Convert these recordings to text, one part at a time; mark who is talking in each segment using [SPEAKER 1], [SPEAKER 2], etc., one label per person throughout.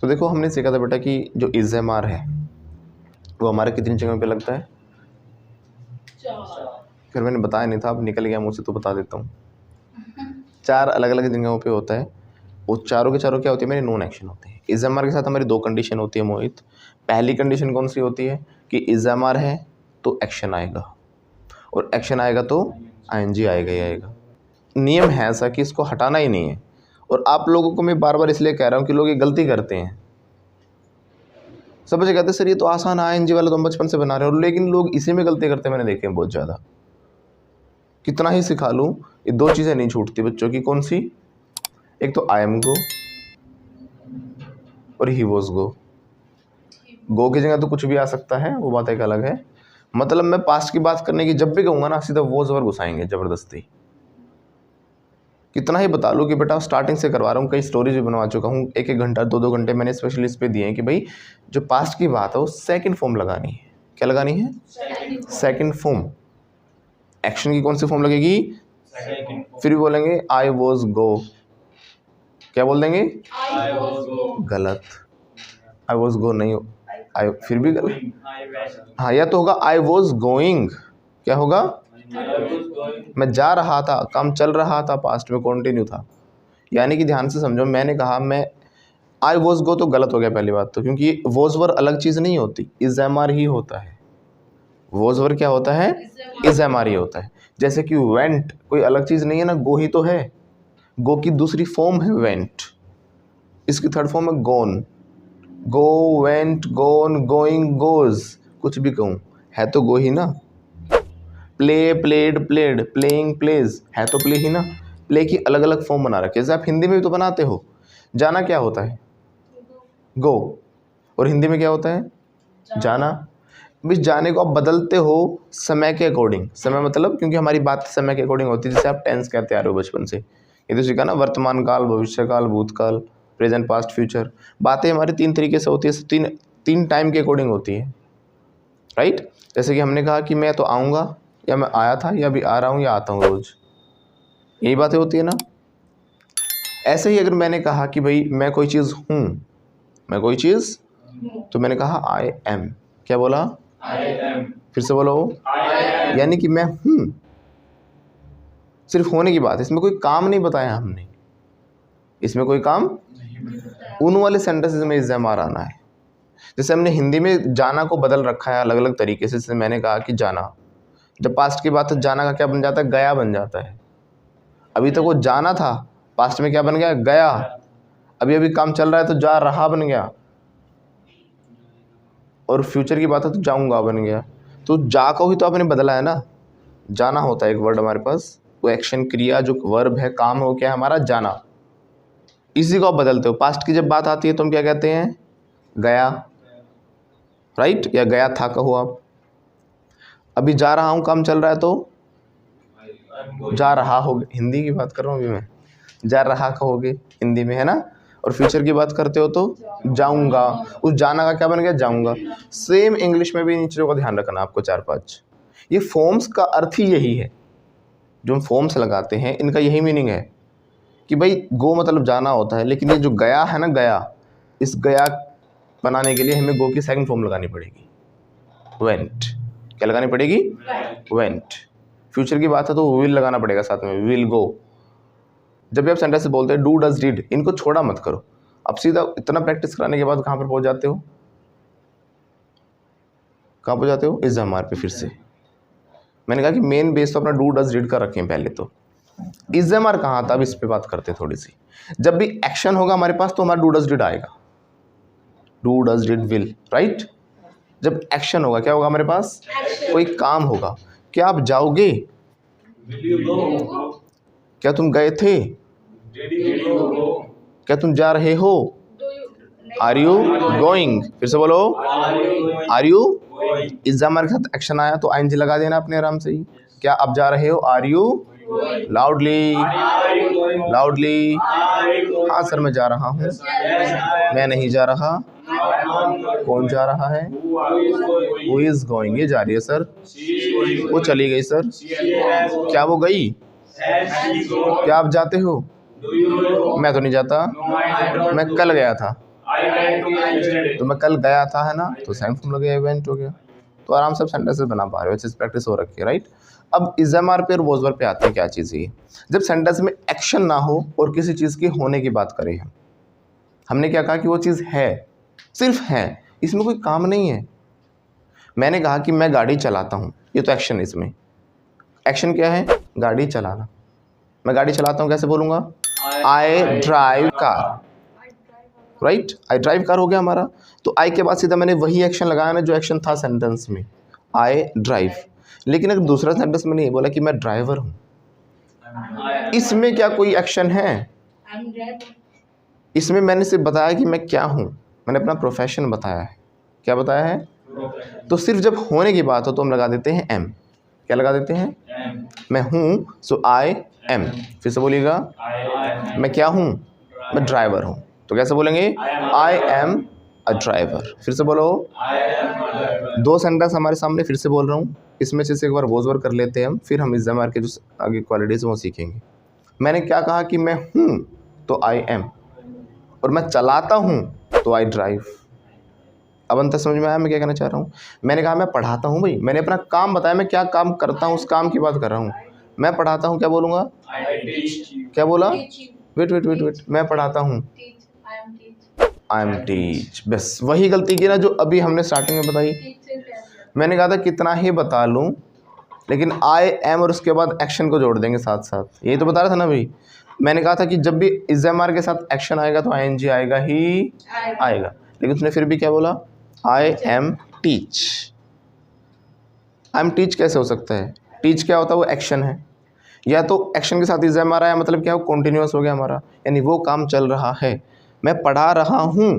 [SPEAKER 1] तो देखो हमने सीखा था बेटा कि जो इज एम आर है वो हमारे कितनी जगह पे लगता है? फिर मैंने बताया नहीं था, अब निकल गया मुझसे तो बता देता हूँ। 4 अलग अलग जगहों पे होता है। वो चारों के चारों क्या होती है? मेरे नॉन एक्शन होते हैं। इज एम आर के साथ हमारी 2 कंडीशन होती है मोहित। पहली कंडीशन कौन सी होती है कि इज एम आर है तो एक्शन आएगा, और एक्शन आएगा तो आईएनजी आएगा ही आएगा। नियम है ऐसा कि इसको हटाना ही नहीं है। और आप लोगों को मैं बार बार इसलिए कह रहा हूँ कि लोग ये गलती करते हैं। सब बच्चे कहते हैं सर ये तो आसान है, आईएनजी वाला तो हम बचपन से बना रहे हो, लेकिन लोग इसी में गलती करते मैंने देखे हैं बहुत ज़्यादा। कितना ही सिखा लूँ ये 2 चीज़ें नहीं छूटती बच्चों की। कौन सी? एक तो आई एम गो और ही वॉज गो। गो की जगह तो कुछ भी आ सकता है, वो बात एक अलग है। मतलब मैं पास्ट की बात करने की जब भी कहूँगा ना, सीधा वॉज ओवर घुसाएंगे ज़बरदस्ती। कितना ही बता लूँ कि बेटा स्टार्टिंग से करवा रहा हूँ, कई स्टोरीज भी बनवा चुका हूँ। 1-1 घंटा 2-2 घंटे मैंने स्पेशली इस पे दिए हैं कि भाई जो पास्ट की बात है वो सेकंड फॉर्म लगानी है। क्या लगानी है? Second form. एक्शन की कौन सी फॉर्म लगेगी? फिर भी बोलेंगे आई वॉज गो। क्या बोल देंगे? गलत। आई वॉज गो नहीं, आई फिर भी गलत। हाँ, या तो होगा आई वॉज गोइंग। क्या होगा? मैं जा रहा था, काम चल रहा था, पास्ट में कंटिन्यू था। यानी कि ध्यान से समझो, मैंने कहा मैं आई वॉज गो तो गलत हो गया पहली बात तो, क्योंकि वॉज वर अलग चीज़ नहीं होती, इज एम आर ही होता है। वॉज वर क्या होता है? इज एम आर ही होता है। जैसे कि वेंट कोई अलग चीज़ नहीं है ना, गो ही तो है। गो की दूसरी फॉर्म है वेंट, इसकी थर्ड फॉर्म है gone. Go, went, gone, going, goes, कुछ भी कहूँ है तो गो ही ना। Play, played, played, playing, plays, है तो प्ले ही ना। प्ले की अलग अलग फॉर्म बना रखे, जैसे आप हिंदी में भी तो बनाते हो। जाना क्या होता है? गो। और हिंदी में क्या होता है? जाना। भी जाने को आप बदलते हो समय के अकॉर्डिंग। समय मतलब क्योंकि हमारी बात समय के अकॉर्डिंग होती है, जैसे आप टेंस कहते आ रहे हो बचपन से, ये तो सीखा ना, वर्तमान काल, भविष्य काल, भूतकाल, प्रेजेंट, पास्ट, फ्यूचर। बातें हमारी 3 तरीके से होती है, तीन टाइम के अकॉर्डिंग होती है, राइट। जैसे कि हमने कहा कि मैं तो आऊँगा, या मैं आया था, या अभी आ रहा हूँ, या आता हूँ रोज़, यही बातें होती है ना। ऐसे ही अगर मैंने कहा कि भाई मैं कोई चीज़ हूँ, मैं कोई चीज़, तो मैंने कहा आई एम। क्या बोला? I am. फिर से बोलो, यानी कि मैं हूँ। सिर्फ होने की बात है, इसमें कोई काम नहीं बताया हमने, इसमें कोई काम उन वाले सेंटेंसेस में इज एम आर आना है। जैसे हमने हिंदी में जाना को बदल रखा है अलग अलग तरीके से। जैसे मैंने कहा कि जाना, जब पास्ट की बात है जाना का क्या बन जाता है? गया बन जाता है। अभी तक वो जाना था, पास्ट में क्या बन गया? गया। अभी अभी काम चल रहा है तो जा रहा बन गया, और फ्यूचर की बात है तो जाऊंगा बन गया। तो जा को ही तो आपने बदला है ना। जाना होता है एक वर्ड हमारे पास, वो एक्शन क्रिया जो वर्ब है, काम हो क्या है हमारा? जाना। इसी को आप बदलते हो। पास्ट की जब बात आती है तो हम क्या कहते हैं? गया, राइट, या गया था कहो आप। अभी जा रहा हूँ, काम चल रहा है तो जा रहा होगे, हिंदी की बात कर रहा हूँ अभी मैं, जा रहा कहोगे हिंदी में, है ना। और फ्यूचर की बात करते हो तो जाऊंगा। उस जाना का क्या बन गया? जाऊंगा। सेम इंग्लिश में भी इन चीज़ों का ध्यान रखना आपको। 4-5 ये फॉर्म्स का अर्थ ही यही है। जो हम फॉर्म्स लगाते हैं इनका यही मीनिंग है कि भाई गो मतलब जाना होता है, लेकिन ये जो गया है ना, गया, इस गया बनाने के लिए हमें गो की सेकंड फॉर्म लगानी पड़ेगी, वेंट। क्या लगानी पड़ेगी? वेंट। फ्यूचर की बात है तो विल लगाना पड़ेगा साथ में, विल गो। जब भी आप सेंटेंस से बोलते हैं डू, डज, डिड, इनको छोड़ा मत करो। अब सीधा इतना प्रैक्टिस कराने के बाद कहाँ पर पहुँच जाते हो? कहाँ पहुँच जाते हो? इज एम आर पे। फिर से मैंने कहा कि मेन बेस तो अपना डू, डज, डिड का रखें पहले। तो इज एम आर कहाँ था, अब इस पे बात करते थोड़ी सी। जब भी एक्शन होगा हमारे पास तो हमारा डू, डज, डिड आएगा। Do, does, did, will, right. जब एक्शन होगा क्या होगा हमारे पास? कोई काम होगा। क्या आप जाओगे? क्या तुम गए थे? क्या तुम जा रहे हो? Are you going? फिर से बोलो, आर यू। इस जमार के साथ एक्शन आया तो आईएनजी लगा देना अपने आराम से ही। क्या आप जा रहे हो? Are you? Loudly, loudly. हाँ सर मैं जा रहा हूँ। मैं नहीं जा रहा। कौन जा रहा है? वो इज गोइंग, ये जा रही है सर। वो चली गई सर। क्या वो गई? क्या आप जाते हो? मैं तो नहीं जाता, मैं कल गया था। तो मैं कल गया था, है ना, तो सेकंड फॉर्म लग गया, इवेंट हो गया। तो आराम से आप सेंटेंसेस बना पा रहे हो, अच्छे से प्रैक्टिस हो रखी है, राइट। अब इज एम आर पे और वॉज वर्ब पे आते हैं। क्या चीज़ है ये? जब सेंटेंस में एक्शन ना हो और किसी चीज़ की होने की बात करें हम, हमने क्या कहा कि वो चीज़ है, सिर्फ है, इसमें कोई काम नहीं है। मैंने कहा कि मैं गाड़ी चलाता हूँ, ये तो एक्शन है। इसमें एक्शन क्या है? गाड़ी चलाना। मैं गाड़ी चलाता हूँ कैसे बोलूँगा? I drive car, right. I drive car हो गया हमारा। तो आई के बाद सीधा मैंने वही एक्शन लगाया ना जो एक्शन था सेंटेंस में, आई ड्राइव। लेकिन अगर दूसरा सेंटेंस में नहीं बोला कि मैं ड्राइवर हूँ, इसमें क्या कोई एक्शन है? इसमें मैंने सिर्फ बताया कि मैं क्या हूँ, मैंने अपना प्रोफेशन बताया है। क्या बताया है? तो सिर्फ जब होने की बात हो तो हम लगा देते हैं एम। क्या लगा देते हैं? मैं हूँ, सो आई एम। फिर से बोलिएगा, मैं क्या हूँ? मैं ड्राइवर हूँ। तो कैसे बोलेंगे? I am a driver. फिर से बोलो। दो सेंटेंस हमारे सामने, फिर से बोल रहा हूँ। इसमें से एक बार वॉज वर्ब कर लेते हैं हम, फिर हम इस जमार के जो आगे क्वालिटीज वो सीखेंगे। मैंने क्या कहा कि मैं हूँ, तो आई एम, और मैं चलाता हूँ तो आई ड्राइव। अब अंतर समझ में आया मैं क्या कहना चाह रहा हूँ? मैंने कहा मैं पढ़ाता हूँ, भाई मैंने अपना काम बताया, मैं क्या काम करता हूँ उस काम की बात कर रहा हूँ। मैं पढ़ाता हूँ, क्या बोलूँगा? क्या बोला? वेट वेट वेट वेट, मैं पढ़ाता हूँ, आई एम टीच। बस वही गलती की ना जो अभी हमने स्टार्टिंग में बताई। मैंने कहा था कितना ही बता लूँ, लेकिन आई एम और उसके बाद एक्शन को जोड़ देंगे साथ साथ। यही तो बता रहा था ना भाई। मैंने कहा था कि जब भी इज एम आर के साथ एक्शन आएगा तो आई एन जी आएगा ही आएगा। लेकिन उसने फिर भी क्या बोला? I am teach. I am teach कैसे हो सकता है? टीच क्या होता है? वो एक्शन है। या तो एक्शन के साथ इज एम आर आया, मतलब क्या? वो कॉन्टिन्यूस हो गया हमारा, यानी वो काम चल रहा है। मैं पढ़ा रहा हूँ,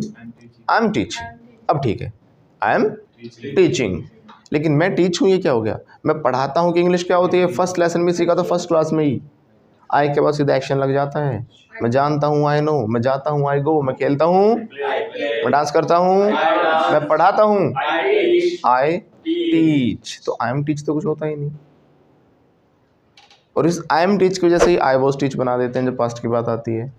[SPEAKER 1] आई एम टीचिंग। अब ठीक है, आई एम टीचिंग। लेकिन मैं टीच हूँ, ये क्या हो गया? मैं पढ़ाता हूँ कि इंग्लिश क्या होती है फर्स्ट लेसन में सीखा, तो फर्स्ट क्लास में ही। आई के बाद सीधा एक्शन लग जाता है। मैं जानता हूँ, आई नो। मैं जाता हूँ, आई गो। मैं खेलता हूँ, मैं डांस करता हूँ, मैं पढ़ाता हूँ, आई टीच। तो आई एम टीच तो कुछ होता ही नहीं। और इस आई एम टीच की वजह से ही आई वॉज टीच बना देते हैं जब पास्ट की बात आती है।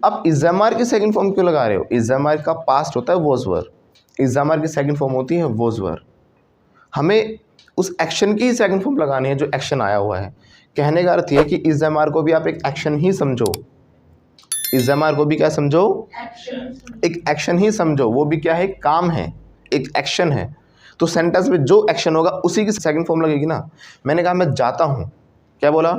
[SPEAKER 1] अब इज एम आर की सेकंड फॉर्म क्यों लगा रहे हो? इज एम आर का पास्ट होता है was were, is am are की सेकंड फॉर्म होती है वॉज वर। हमें उस एक्शन की ही सेकंड फॉर्म लगानी है जो एक्शन आया हुआ है। कहने का अर्थ ये कि इज एम आर को भी आप एक एक्शन ही समझो। इज एम आर को भी क्या समझो? एक एक्शन ही समझो। वो भी क्या है? काम है, एक एक्शन है। तो सेंटेंस में जो एक्शन होगा उसी की सेकंड फॉर्म लगेगी ना। मैंने कहा मैं जाता हूँ, क्या बोला?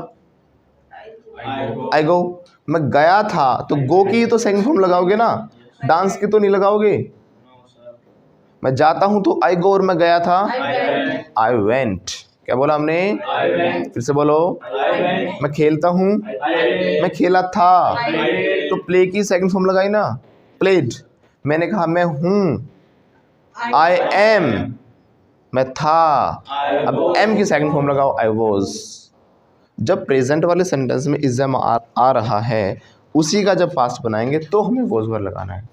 [SPEAKER 1] आई गो। मैं गया था, तो गो की तो सेकंड फॉर्म लगाओगे ना, डांस की तो नहीं लगाओगे। मैं जाता हूं तो आई गो, और मैं गया था आई वेंट। क्या बोला हमने? फिर से बोलो। मैं खेलता हूं, मैं खेला था। तो प्ले की सेकंड फॉर्म लगाई ना, प्लेड। मैंने कहा मैं हूं, आई एम, मैं था। अब एम की सेकंड फॉर्म लगाओ, आई वॉज। जब प्रेजेंट वाले सेंटेंस में इज एम आ रहा है, उसी का जब पास्ट बनाएंगे तो हमें वॉज वर लगाना है।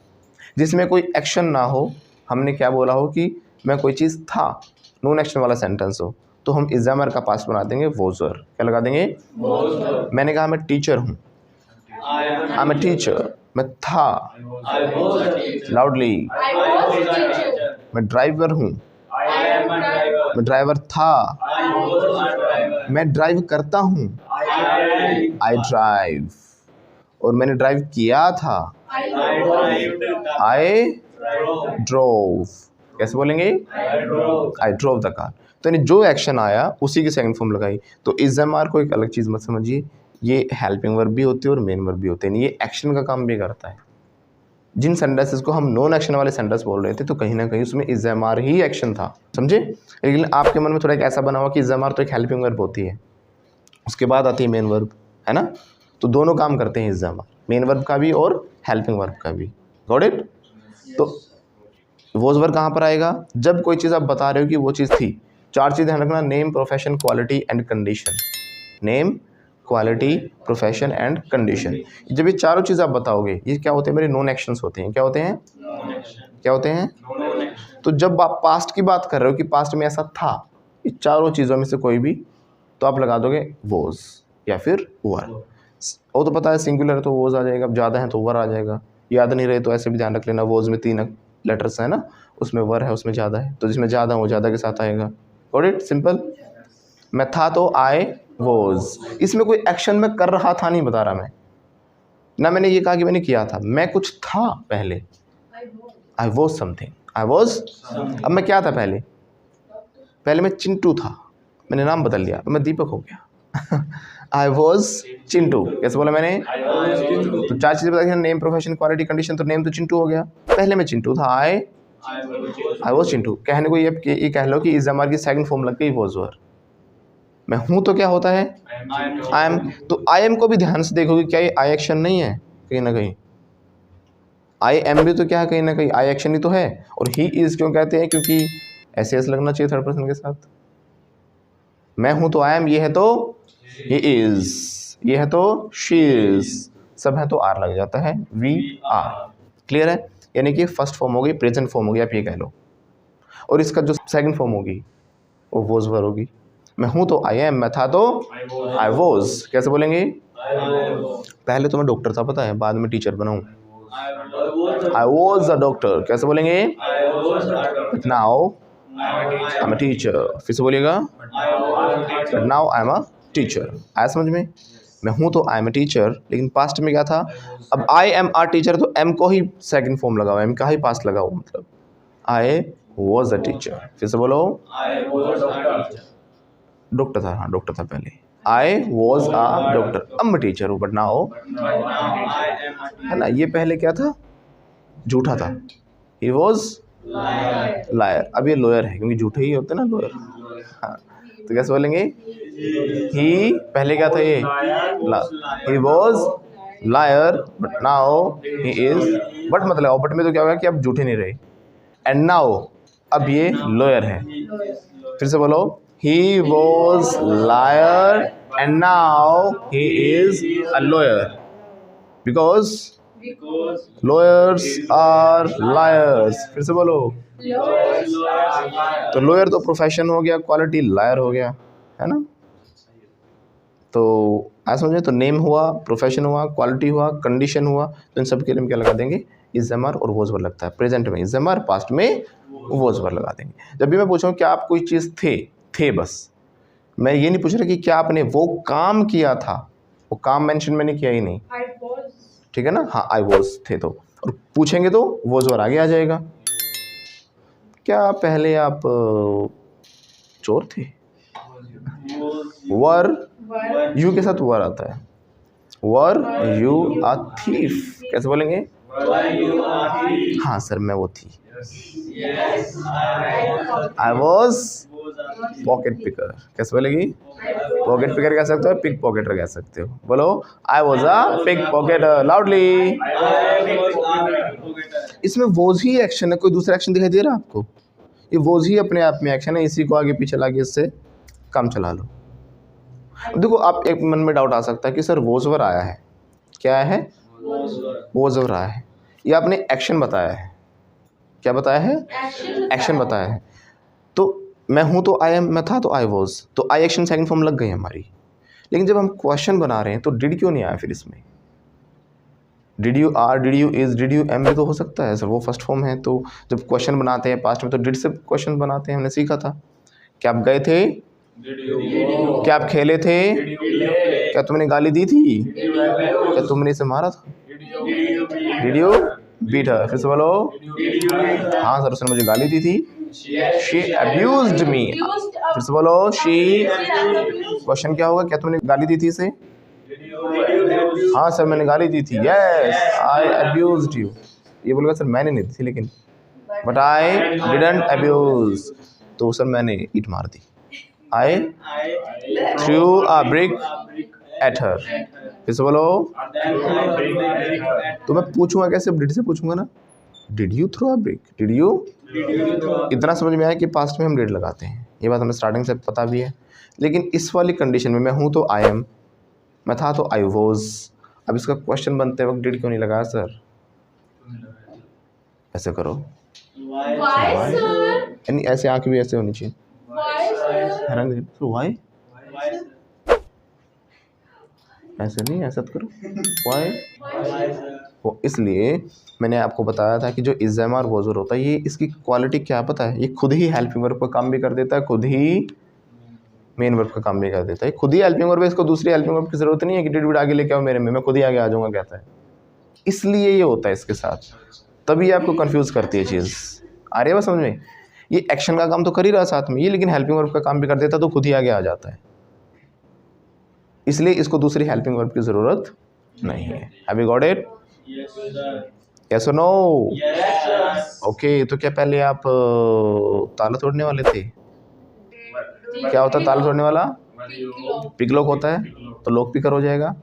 [SPEAKER 1] जिसमें कोई एक्शन ना हो, हमने क्या बोला हो कि मैं कोई चीज़ था, नॉन एक्शन वाला सेंटेंस हो, तो हम इज एम आर का पास्ट बना देंगे वॉज वर। क्या लगा देंगे? मैंने कहा मैं टीचर हूँ, आई एम ए टीचर। मैं था, लाउडली। मैं ड्राइवर हूँ, मैं ड्राइवर था। मैं ड्राइव करता हूँ, आई ड्राइव। और मैंने ड्राइव किया था, आई ड्रोव। कैसे बोलेंगे? I drove the car. तो यानी जो एक्शन आया उसी की सेकंड फॉर्म लगाई। तो इज एम आर को एक अलग चीज़ मत समझिए, ये हेल्पिंग वर्ब भी होती है और मेन वर्ब भी होते हैं। ये एक्शन का काम भी करता है। जिन सेंटेंसेस को हम नॉन एक्शन वाले सेंटेंस बोल रहे थे, तो कहीं ना कहीं उसमें इज एम आर ही एक्शन था, समझे। लेकिन आपके मन में थोड़ा एक ऐसा बना हुआ कि इज एम आर तो एक हेल्पिंग वर्ब होती है, उसके बाद आती है मेन वर्ब, है ना। तो दोनों काम करते हैं is am are, main verb का भी और हेल्पिंग वर्ब का भी। Got it? तो वॉज वर्ब कहाँ पर आएगा? जब कोई चीज़ आप बता रहे हो कि वो चीज़ थी। चार चीज़ ध्यान रखना: name, profession, quality and condition. Name, quality, profession and condition. जब ये चारों चीज़ आप बताओगे, ये क्या होते हैं? मेरे नॉन एक्शंस होते हैं। क्या होते हैं? क्या होते हैं? तो जब आप पास्ट की बात कर रहे हो कि पास्ट में ऐसा था, ये चारों चीज़ों में से कोई भी, तो आप लगा दोगे वॉज या फिर वर। वो तो पता है सिंगुलर तो वॉज आ जाएगा, अब ज़्यादा है तो वर आ जाएगा। याद नहीं रहे तो ऐसे भी ध्यान रख लेना, वॉज में 3 लेटर्स है ना, उसमें वर है, उसमें ज़्यादा है, तो जिसमें ज़्यादा वो ज़्यादा के साथ आएगा। Got it? सिंपल। मैं था तो आई वॉज, इसमें कोई एक्शन मैं कर रहा था नहीं बता रहा मैं, ना मैंने ये कहा कि मैंने किया था, मैं कुछ था पहले, I was something, I was. अब मैं क्या था पहले? पहले मैं चिंटू था, मैंने नाम बदल लिया, अब मैं दीपक हो गया। आई वॉज चिंटू, कैसे बोला मैंने? तो 4 चीज़ें बता, नेम, प्रोफेशन, क्वालिटी, कंडीशन, तो नेम तो चिंटू हो गया, पहले मैं चिंटू था, आई वॉज चिंटू। कहने को ये कह लो कि इस जमार की सेकंड फॉर्म लग गई वॉज वर। मैं हूँ तो क्या होता है? I am. तो आई एम को भी ध्यान से देखोगे, क्या ये आई एक्शन नहीं है कहीं ना कहीं? आई एम भी तो क्या है कहीं ना कहीं आई एक्शन ही तो है। और ही इज क्यों कहते हैं? क्योंकि ऐसे ऐसे लगना चाहिए थर्ड पर्सन के साथ। मैं हूं तो आई एम, ये है तो ही इज, ये है तो शी इज, सब है तो आर लग जाता है, वी आर। क्लियर है? यानी कि फर्स्ट फॉर्म हो गई, प्रेजेंट फॉर्म हो गई, आप ये कह लो। और इसका जो सेकंड फॉर्म होगी वो वॉज वर होगी। मैं हूं तो आई एम, मैं था तो आई वॉज। कैसे बोलेंगे? पहले तो मैं डॉक्टर था पता है, बाद में टीचर बनाऊं, आई वॉज अ डॉक्टर। कैसे बोलेंगे? Now I am a teacher. फिर से बोलिएगा, now I am a teacher. आया समझ में? मैं हूं तो आई एम अ टीचर, लेकिन पास्ट में क्या था? अब आई एम अ टीचर, तो एम को ही सेकंड फॉर्म लगाओ, एम का ही पास्ट लगाओ, मतलब आई वॉज अ टीचर। फिर से बोलो, डॉक्टर था, हाँ डॉक्टर था पहले, आई वॉज अ डॉक्टर, अब मैं टीचर हूँ, बट नाउ, है ना, ये पहले क्या था? झूठा था, ही वॉज लायर। अब ये लॉयर है, क्योंकि झूठे ही होते हैं ना लॉयर। हाँ, तो कैसे बोलेंगे? ही पहले क्या था? ये he was liar, but now he is. But मतलब बट में तो क्या होगा कि अब झूठे नहीं रहे, एंड नाउ अब ये लॉयर है। फिर से बोलो, he was liar and now he is a lawyer, because lawyers are liars. फिर से बोलो, तो लॉयर तो प्रोफेशन हो गया, क्वालिटी लायर हो गया, है ना? तो ऐसा समझे, तो नेम हुआ, प्रोफेशन हुआ, क्वालिटी हुआ, कंडीशन हुआ, तो इन सब के लिए हम क्या लगा देंगे? इज एम आर और वॉज वर लगता है। प्रेजेंट में इज एम आर, पास्ट में वॉज वर लगा देंगे। जब भी मैं पूछूं क्या आप कोई चीज़ थे बस, मैं ये नहीं पूछ रहा कि क्या आपने वो काम किया था, वो काम मेंशन मैंने किया ही नहीं, ठीक है ना? हाँ, आई वॉज थे तो, और पूछेंगे तो वॉज वर आगे आ जाएगा। क्या पहले आप चोर थे? वर, यू के साथ वर आता है, वर यू अ थीफ। कैसे बोलेंगे? हाँ सर, मैं वो थी, आई वॉज पॉकेट पिकर। कैसे बोलेगी? पॉकेट पिकर कह सकते हो, पिक पॉकेटर कह सकते हो। बोलो, I was a pick pocketer, loudly. इसमें वॉज ही एक्शन है, कोई दूसरा एक्शन दिखाई दे रहा है आपको? ये वॉज ही अपने आप में एक्शन है, इसी को आगे पीछे लाके इससे काम चला लो। देखो, आप एक मन में डाउट आ सकता है कि सर वॉज वर आया है, क्या है? वॉज वर आया है, ये आपने एक्शन बताया है। क्या बताया है? एक्शन बताया है। तो मैं हूं तो आई एम, मैं था तो आई वॉज, तो आई एक्शन सेकंड फॉर्म लग गई हमारी। लेकिन जब हम क्वेश्चन बना रहे हैं तो डिड क्यों नहीं आया फिर इसमें? Did you are, did you is, did you am भी तो हो सकता है सर, वो फर्स्ट फॉर्म है। तो जब क्वेश्चन बनाते हैं पास्ट में तो डिड से क्वेश्चन बनाते हैं, हमने सीखा था। क्या आप गए थे? क्या आप खेले थे? क्या तुमने गाली दी थी? क्या तुमने इसे मारा था? Did you beat her? फिर से बोलो, हाँ सर उसने मुझे गाली दी थी, शी अब्यूज्ड मी। फिर से बोलो, शी, क्वेश्चन क्या होगा? क्या तुमने गाली दी थी इसे? हाँ सर मैंने गाली दी थी, यस आई अब्यूज्ड यू। ये बोलेगा सर मैंने नहीं दी थी लेकिन, बट आई डिडंट अब्यूज, तो सर मैंने ईट मार दी, I threw a brick at her. फिर से बोलो, तो मैं पूछूंगा कैसे? डिड से पूछूंगा ना, did you throw a brick, did you. इतना समझ में आया कि पास्ट में हम डिड लगाते हैं, ये बात हमें स्टार्टिंग से पता भी है। लेकिन इस वाली कंडीशन में मैं हूँ तो आई एम, मैं था तो आई वॉज। अब इसका क्वेश्चन बनते वक्त डिड क्यों नहीं लगाया सर? ऐसे करो, यानी ऐसे आंखें भी ऐसे होनी चाहिए, हैरान तो वाई, ऐसे नहीं, ऐसा करो, वाई। वो इसलिए मैंने आपको बताया था कि जो इज़ एम और वॉज वर होता है, ये इसकी क्वालिटी क्या पता है, ये खुद ही हेल्पिंग वर्ब का काम भी कर देता है, खुद ही मेन वर्ब का काम भी कर देता है। खुद ही हेल्पिंग वर्ब है, इसको दूसरी हेल्पिंग वर्ब की जरूरत नहीं है कि डिड आगे लेके आओ मेरे में, मैं खुद ही आगे आ जाऊंगा कहता है। इसलिए ये होता है इसके साथ, तभी आपको कंफ्यूज करती है चीज़। आ रही है बात समझ में? ये एक्शन का काम तो कर ही रहा साथ में ये, लेकिन हेल्पिंग वर्ब का काम भी कर देता तो खुद ही आगे आ जाता है, इसलिए इसको दूसरी हेल्पिंग वर्ब की ज़रूरत नहीं है। Have you got it? Yes और नो? ओके, तो क्या पहले आप ताला तोड़ने वाले थे? क्या होता है ताला तोड़ने वाला? पिक लॉक होता है, तो लॉक पिकर हो जाएगा।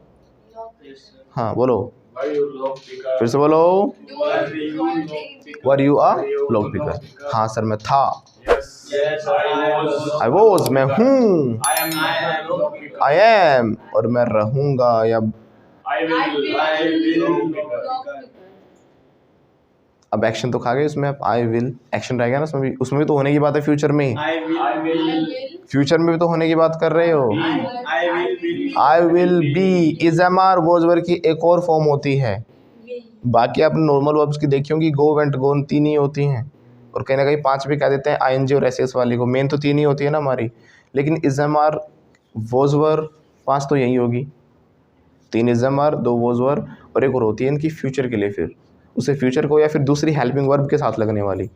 [SPEAKER 1] हाँ बोलो, फिर से बोलो। Were you are lock picker? हाँ सर मैं था। आई वॉज मैं हूँ, आई एम और मैं रहूंगा या अब एक्शन तो खा गए इसमें, अब आई विल एक्शन रहेगा ना उसमें भी तो होने की बात है फ्यूचर में, फ्यूचर में भी तो होने की बात कर रहे हो। I will be is am are was were की एक और फॉर्म होती है, बाकी आपने नॉर्मल वर्ब्स की देखी होंगी, गो वेंट गोन 3 ही होती हैं, और कहीं ना कहीं 5 भी कह देते हैं आईएनजी और एसएस वाली को, मेन तो 3 ही होती है ना हमारी, लेकिन is am are was were 5 तो यही होगी, 3 is am are 2 was were और एक और होती है इनकी फ्यूचर के लिए, फिर उसे फ्यूचर को या फिर दूसरी हेल्पिंग वर्ब के साथ लगने वाली।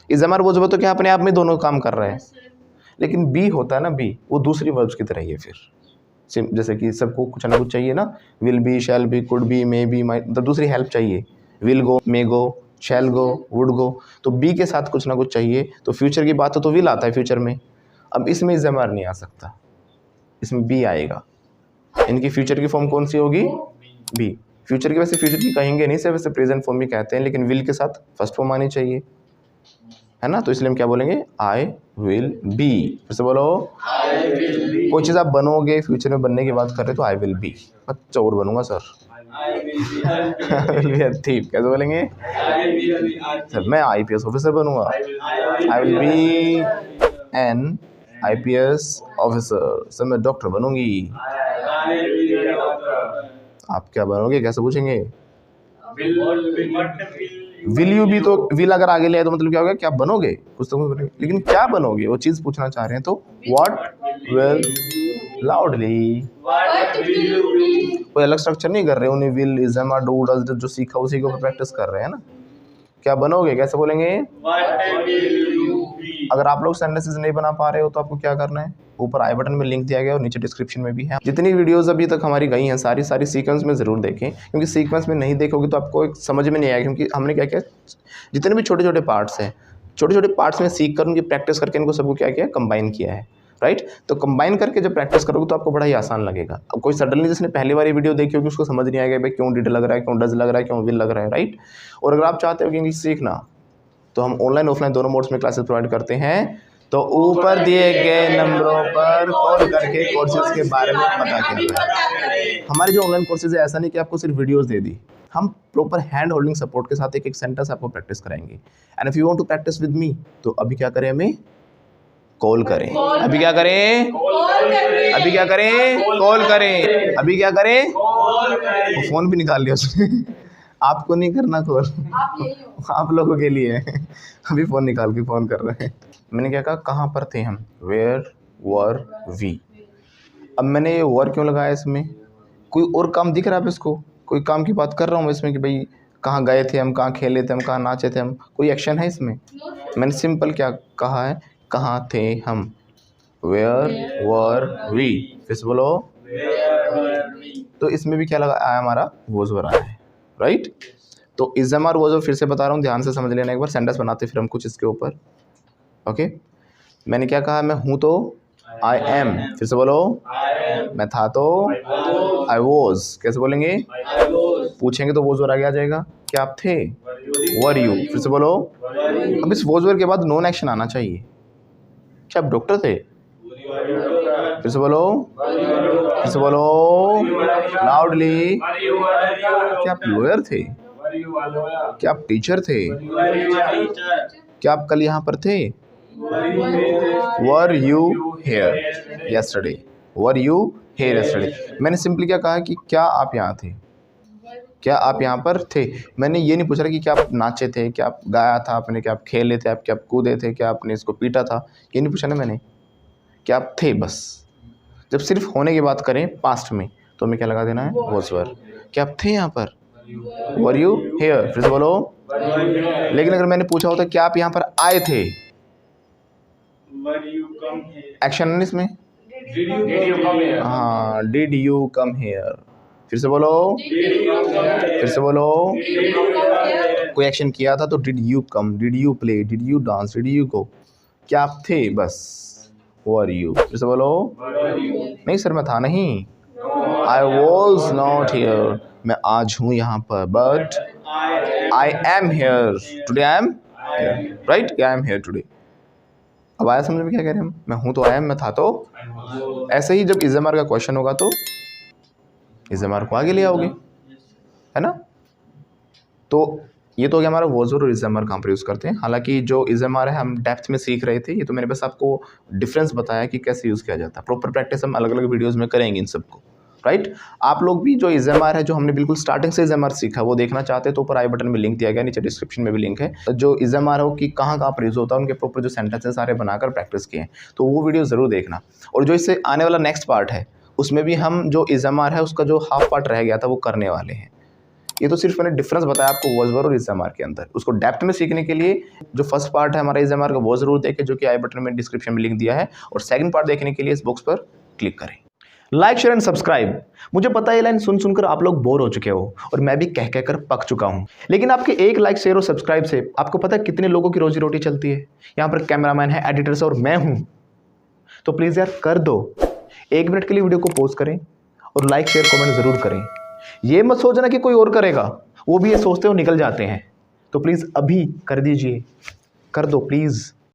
[SPEAKER 1] Is am are was were तो क्या अपने आप में दोनों काम कर रहे हैं, लेकिन बी होता है ना, बी वो दूसरी वर्ब्स की तरह ही है फिर, जैसे कि सबको कुछ ना कुछ चाहिए ना, will be, shall be, could be, may be, might, मतलब दूसरी हेल्प चाहिए, will go, may go, shell go, would go, तो बी के साथ कुछ ना कुछ चाहिए, तो फ्यूचर की बात तो विल आता है फ्यूचर में। अब इसमें इज एम आर नहीं आ सकता, इसमें बी आएगा। इनकी फ्यूचर की फॉर्म कौन सी होगी? बी। फ्यूचर की वैसे फ्यूचर की कहेंगे नहीं, सिर्फ वैसे प्रेजेंट फॉर्म भी कहते हैं, लेकिन विल के साथ फर्स्ट फॉर्म आनी चाहिए, है ना, तो इसलिए हम क्या बोलेंगे? आई विल बी। फिर से बोलो, कोई चीज़ आप बनोगे, फ्यूचर में बनने की बात कर रहे तो आई विल बी, मैं चोर बनूंगा सर, ठीक कैसे बोलेंगे सर? मैं आईपीएस ऑफिसर बनूंगा, आई will B N IPS officer, sir मैं डॉक्टर बनूंगी। आप क्या बनोगे कैसे पूछेंगे? विल यू भी, तो विल अगर आगे ले आए तो मतलब क्या होगा, क्या बनोगे कुछ तो, लेकिन क्या बनोगे वो चीज़ पूछना चाह रहे हैं, तो व्हाट विल, लाउडली, कोई अलग स्ट्रक्चर नहीं कर रहे, उन्हें will, is, am, are, do, does जो सीखा उसी के ऊपर प्रैक्टिस कर रहे हैं ना। क्या बनोगे कैसे बोलेंगे? अगर आप लोग सेंटेंसेस नहीं बना पा रहे हो तो आपको क्या करना है, ऊपर आई बटन में लिंक दिया गया और नीचे डिस्क्रिप्शन में भी है। जितनी वीडियोस अभी तक हमारी गई हैं सारी सीक्वेंस में ज़रूर देखें, क्योंकि सीक्वेंस में नहीं देखोगे तो आपको एक समझ में नहीं आएगा, क्योंकि हमने क्या किया, जितने भी छोटे छोटे पार्ट्स हैं, छोटे छोटे पार्ट्स में सीख कर उनकी प्रैक्टिस करके इनको सबको क्या किया, कंबाइन किया है, राइट। तो कंबाइन करके जब प्रैक्टिस करोगे तो आपको बड़ा ही आसान लगेगा। अब कोई सडनली जिसने पहली बार वीडियो देखी होगी उसको समझ नहीं आएगा भाई क्यों डिड लग रहा है, क्यों डज लग रहा है, क्यों विल लग रहा है, राइट। और अगर आप चाहते हो कि इंग्लिश सीखना तो हम ऑनलाइन ऑफलाइन दोनों मोड्स में क्लासेस प्रोवाइड करते हैं, तो ऊपर दिए गए नंबरों पर कॉल करके कोर्सेज के बारे में पता करें। हमारे जो ऑनलाइन कोर्सेज है ऐसा नहीं कि आपको सिर्फ वीडियोस दे दी, हम प्रॉपर हैंड होल्डिंग सपोर्ट के साथ एक एक सेंटेंस आपको प्रैक्टिस कराएंगे। And if you want to practice with me तो अभी क्या करें, हमें कॉल करें। अभी क्या करें? अभी क्या करें? कॉल करें। अभी क्या करें? फोन भी निकाल लिया उसने। आपको नहीं करना कॉल, आप लोगों के लिए अभी फ़ोन निकाल के फ़ोन कर रहे हैं। मैंने क्या कहा, कहाँ पर थे हम, वेयर वर वी। अब मैंने ये वर क्यों लगाया इसमें, कोई और काम दिख रहा है इसको, कोई काम की बात कर रहा हूँ मैं इसमें कि भाई कहाँ गए थे हम, कहाँ खेले थे हम, कहाँ नाचे थे हम, कोई एक्शन है इसमें? मैंने सिंपल क्या कहा है, कहाँ थे हम, वेयर वर वी। फिर से बोलो, तो इसमें भी क्या लगा आया, हमारा वॉज वर आया है, राइट। तो is am are was were फिर से बता रहा हूँ, ध्यान से समझ लेना एक बार, सेंटेंस बनाते फिर हम कुछ इसके ऊपर। ओके, मैंने क्या कहा, मैं हूँ तो आई एम। फिर से बोलो, मैं था तो आई वॉज। कैसे बोलेंगे? पूछेंगे तो वॉज वर आगे आ जाएगा, क्या आप थे, वर यू। फिर से बोलो, अब इस वॉज वर के बाद नॉन एक्शन आना चाहिए, क्या आप डॉक्टर थे? फिर से बोलो, फिर से बोलो लाउडली, क्या आप लॉयर थे, क्या आप टीचर थे, क्या आप कल यहाँ पर थे, were you here yesterday, were you here yesterday. मैंने सिंपली क्या कहा कि क्या आप यहाँ थे, क्या आप यहाँ पर थे? मैंने ये नहीं पूछ रहा कि क्या आप नाचे थे, क्या आप गाया था आपने, क्या आप खेले थे, आप क्या आप कूदे थे, क्या आपने इसको पीटा था, ये नहीं पूछा ना मैंने, क्या आप थे बस। जब सिर्फ होने की बात करें पास्ट में तो हमें क्या लगा देना है, वॉज वर। क्या आप थे यहाँ पर, वर यू हियर, फिर से बोलो। लेकिन अगर मैंने पूछा होता क्या आप यहाँ पर आए थे, एक्शन है इसमें, हाँ, डिड यू कम हियर, फिर से बोलो, फिर से बोलो। कोई एक्शन किया था तो did you come, did you play, did you dance, did you go, क्या आप थे बस, वर यू, फिर से बोलो। नहीं सर मैं था नहीं, आई वॉज नॉट हियर, मैं आज हूँ यहाँ पर, but I am here today, I am right, I am here today. अब आया समझ में क्या कह रहे हैं हम, मैं हूँ तो आई एम, मैं था तो। ऐसे ही जब इज़ एम आर का क्वेश्चन होगा तो इज़ एम आर को आगे ले आओगे, है ना। तो ये तो हो गया हमारा वॉज वर और इज़ एम आर कहाँ पर यूज़ करते हैं। हालांकि जो इज़ एम आर है हम डेप्थ में सीख रहे थे, ये तो मैंने बस आपको डिफरेंस बताया कि कैसे यूज़ किया जाता है। प्रॉपर प्रैक्टिस हम अलग अलग वीडियोज़ में करेंगे इन सबको, राइट। आप लोग भी जो इज़ एम आर है, जो हमने बिल्कुल स्टार्टिंग से इज़ एम आर सीखा, वो देखना चाहते हैं तो ऊपर आई बटन में लिंक दिया गया, नीचे डिस्क्रिप्शन में भी लिंक है। जो इज़ एम आर हो कि कहाँ कहाँ पर यूज़ होता है, उनके प्रॉपर जो सेंटेंसेस सारे बनाकर प्रैक्टिस किए हैं, तो वो वीडियो ज़रूर देखना। और जो इससे आने वाला नेक्स्ट पार्ट है उसमें भी हम जो इज़ एम आर है उसका जो हाफ पार्ट रह गया था वो करने वाले हैं। ये तो सिर्फ मैंने डिफरेंस बताया आपको वॉज वर और इज़ एम आर के अंदर। उसको डेप्थ में सीखने के लिए जो फर्स्ट पार्ट है हमारा इज़ एम आर का वो ज़रूर देखें, जो कि आई बटन में डिस्क्रिप्शन में लिंक दिया है, और सेकंड पार्ट देखने के लिए इस बॉक्स पर क्लिक करें। Like share and subscribe. मुझे पता है ये लाइन सुन सुनकर आप लोग बोर हो चुके हो और मैं भी कह कहकर पक चुका हूं, लेकिन आपके एक लाइक शेयर और सब्सक्राइब से आपको पता है कितने लोगों की रोजी रोटी चलती है। यहाँ पर कैमरामैन है, एडिटर्स और मैं हूं, तो प्लीज़ यार कर दो, 1 मिनट के लिए वीडियो को पॉज करें और लाइक शेयर कमेंट ज़रूर करें। ये मत सोचना कि कोई और करेगा, वो भी ये सोचते हो निकल जाते हैं। तो प्लीज़ अभी कर दीजिए, कर दो प्लीज़।